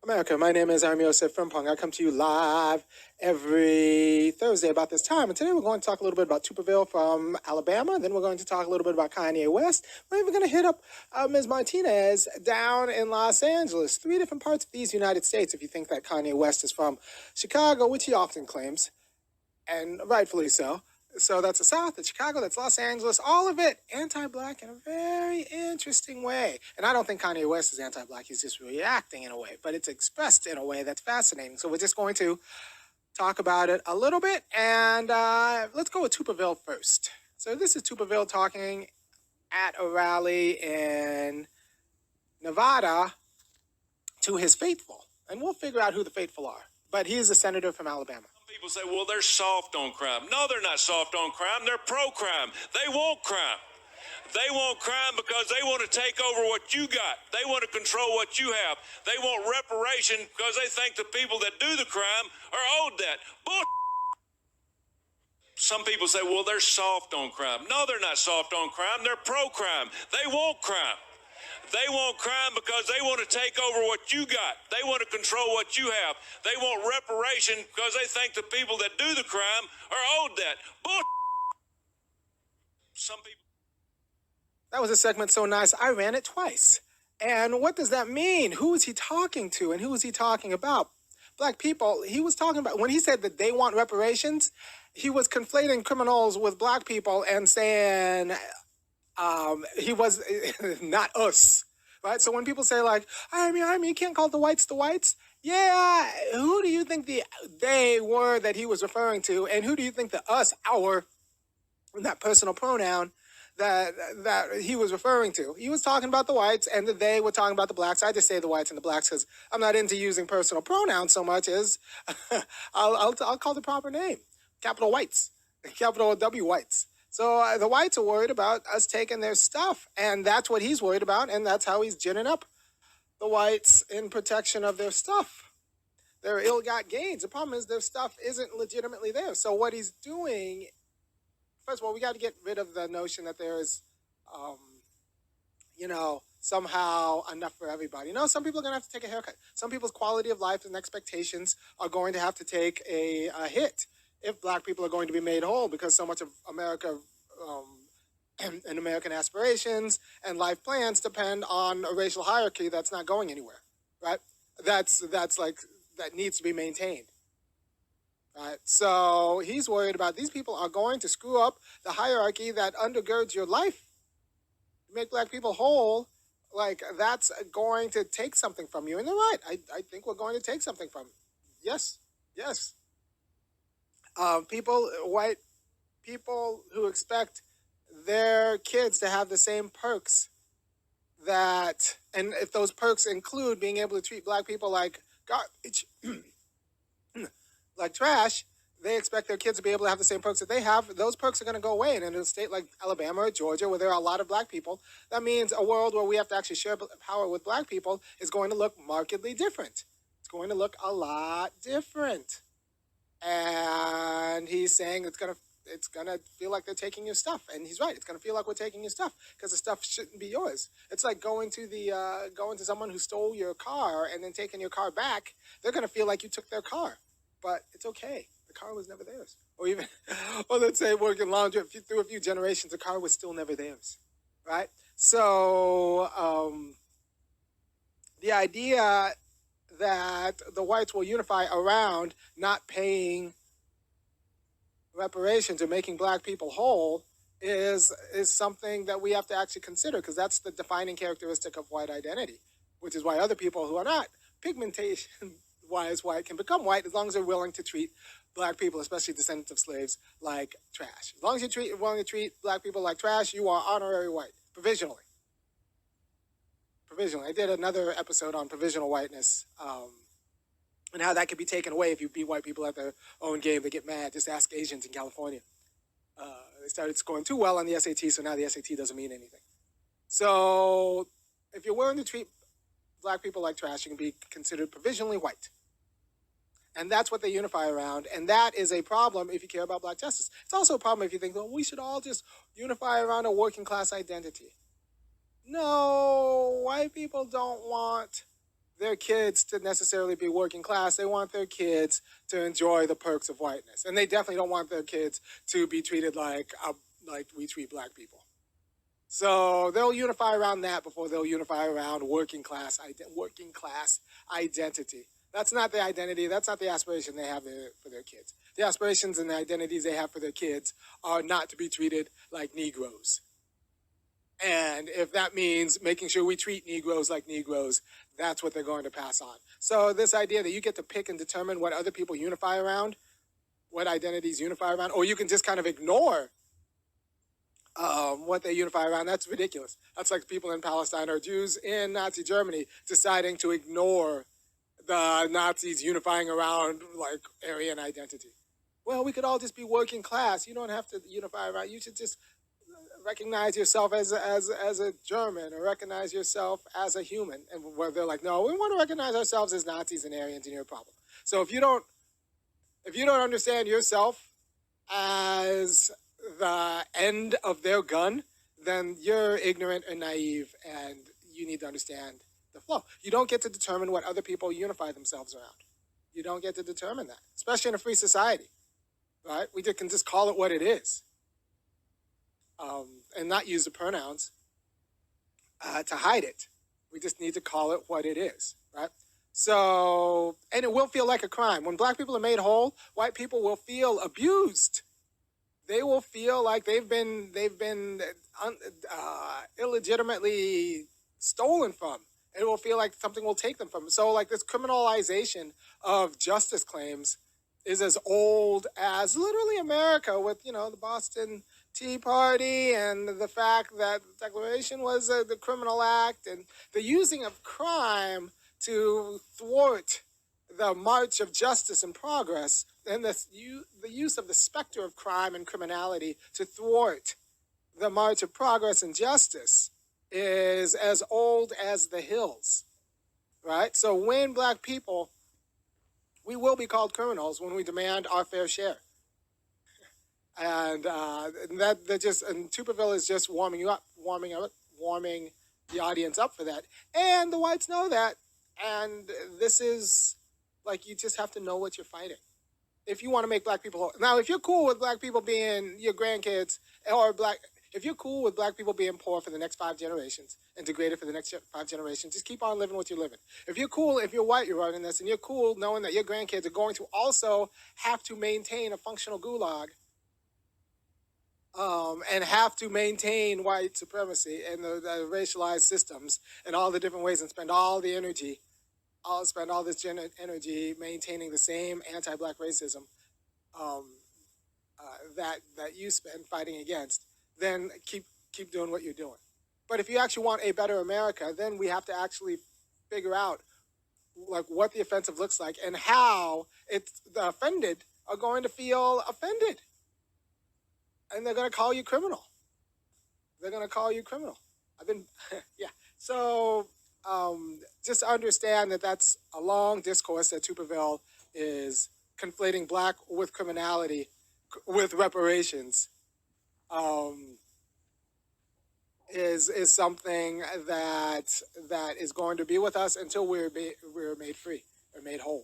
America. My name is Irami O from Pong. I come to you live every Thursday about this time. And today we're going to talk a little bit about Tuberville from Alabama. Then we're going to talk a little bit about Kanye West. We're even going to hit up Ms. Martinez down in Los Angeles. 3 different parts of these United States if you think that Kanye West is from Chicago, which he often claims, and rightfully so. So that's the South, that's Chicago, that's Los Angeles, all of it anti-black in a very interesting way. And I don't think Kanye West is anti-black, he's just reacting in a way, but it's expressed in a way that's fascinating. So we're just going to talk about it a little bit, and let's go with Tuberville first. So this is Tuberville talking at a rally in Nevada to his faithful, and we'll figure out who the faithful are. But he's a senator from Alabama. People say, well, they're soft on crime. No, they're not soft on crime. They're pro-crime. They want crime. They want crime because they want to take over what you got. They want to control what you have. They want reparation because they think the people that do the crime are owed that. Some people say, well, they're soft on crime. No, they're not soft on crime. They're pro-crime. They want crime. They want crime because they want to take over what you got. They want to control what you have. They want reparation because they think the people that do the crime are owed that. Some people. That was a segment so nice, I ran it twice. And what does that mean? Who is he talking to and who is he talking about? Black people, he was talking about, when he said that they want reparations, he was conflating criminals with black people and saying he was not us, right? So when people say like, I mean, you can't call the whites, yeah, who do you think they were that he was referring to? And who do you think the us, our, that personal pronoun that he was referring to? He was talking about the whites, and they were talking about the blacks. I just say the whites and the blacks because I'm not into using personal pronouns so much as I'll call the proper name, capital whites, capital W whites. So the whites are worried about us taking their stuff, and that's what he's worried about, and that's how he's ginning up the whites in protection of their stuff, their ill-got gains. The problem is their stuff isn't legitimately there. So what he's doing, first of all, we got to get rid of the notion that there is, somehow enough for everybody. No, some people are going to have to take a haircut. Some people's quality of life and expectations are going to have to take a hit if black people are going to be made whole, because so much of America and American aspirations and life plans depend on a racial hierarchy that's not going anywhere, right? That needs to be maintained, right? So he's worried about these people are going to screw up the hierarchy that undergirds your life. Make black people whole, like that's going to take something from you. And they're right. I think we're going to take something from you. Yes. White people who expect their kids to have the same perks that, and if those perks include being able to treat black people like garbage, like trash, they expect their kids to be able to have the same perks that they have. Those perks are going to go away. And in a state like Alabama or Georgia, where there are a lot of black people, that means a world where we have to actually share power with black people is going to look markedly different. It's going to look a lot different. And he's saying it's gonna feel like they're taking your stuff, and he's right. It's gonna feel like we're taking your stuff because the stuff shouldn't be yours. It's like going to someone who stole your car and then taking your car back. They're gonna feel like you took their car, but it's okay. The car was never theirs. Or even, or let's say working laundry through a few generations, the car was still never theirs, right? So the idea that the whites will unify around not paying reparations or making black people whole is something that we have to actually consider, because that's the defining characteristic of white identity, which is why other people who are not pigmentation-wise white can become white as long as they're willing to treat black people, especially descendants of slaves, like trash. As long as you're willing to treat black people like trash, you are honorary white, provisionally. I did another episode on provisional whiteness, and how that could be taken away if you beat white people at their own game. They get mad. Just ask Asians in California. They started scoring too well on the SAT, so now the SAT doesn't mean anything. So if you're willing to treat black people like trash, you can be considered provisionally white. And that's what they unify around. And that is a problem if you care about black justice. It's also a problem if you think, well, we should all just unify around a working class identity. No, white people don't want their kids to necessarily be working class. They want their kids to enjoy the perks of whiteness, and they definitely don't want their kids to be treated like we treat black people. So they'll unify around that before they'll unify around working class identity. That's not the identity. That's not the aspiration they have for their kids. The aspirations and the identities they have for their kids are not to be treated like Negroes. And if that means making sure we treat Negroes like Negroes, that's what they're going to pass on. So this idea that you get to pick and determine what other people unify around, what identities unify around, or you can just kind of ignore what they unify around, that's ridiculous. That's like people in Palestine or Jews in Nazi Germany deciding to ignore the Nazis unifying around like Aryan identity. Well, we could all just be working class. You don't have to unify around. You should just recognize yourself as a German or recognize yourself as a human. And where they're like, no, we want to recognize ourselves as Nazis and Aryans, and you're a problem. So if you don't understand yourself as the end of their gun, then you're ignorant and naive, and you need to understand the flow. You don't get to determine what other people unify themselves around. You don't get to determine that, especially in a free society, right? We can just call it what it is, and not use the pronouns to hide it. We just need to call it what it is, right? So, and it will feel like a crime. When black people are made whole, white people will feel abused. They will feel like they've been illegitimately stolen from. It will feel like something will take them from them. So like this criminalization of justice claims is as old as literally America, with, you know, the Boston Tea Party and the fact that the Declaration was the criminal act, and the using of crime to thwart the march of justice and progress, and the use of the specter of crime and criminality to thwart the march of progress and justice is as old as the hills, right? So when black people, we will be called criminals when we demand our fair share. And and Tuberville is just warming the audience up for that. And the whites know that. And this is like, you just have to know what you're fighting. If you want to make black people, now, if you're cool with black people being your grandkids, if you're cool with black people being poor for the next 5 generations and degraded for the next 5 generations, just keep on living what you're living. If you're cool, if you're white, you're running this, and you're cool knowing that your grandkids are going to also have to maintain a functional gulag, and have to maintain white supremacy and the racialized systems and all the different ways, and spend all the energy, spend all this energy maintaining the same anti-black racism that you spend fighting against, then keep doing what you're doing. But if you actually want a better America, then we have to actually figure out like what the offensive looks like and how the offended are going to feel offended. And they're going to call you criminal. Yeah. So just understand that that's a long discourse that Tuberville is conflating black with criminality with reparations. Is something that is going to be with us until we're made free or made whole.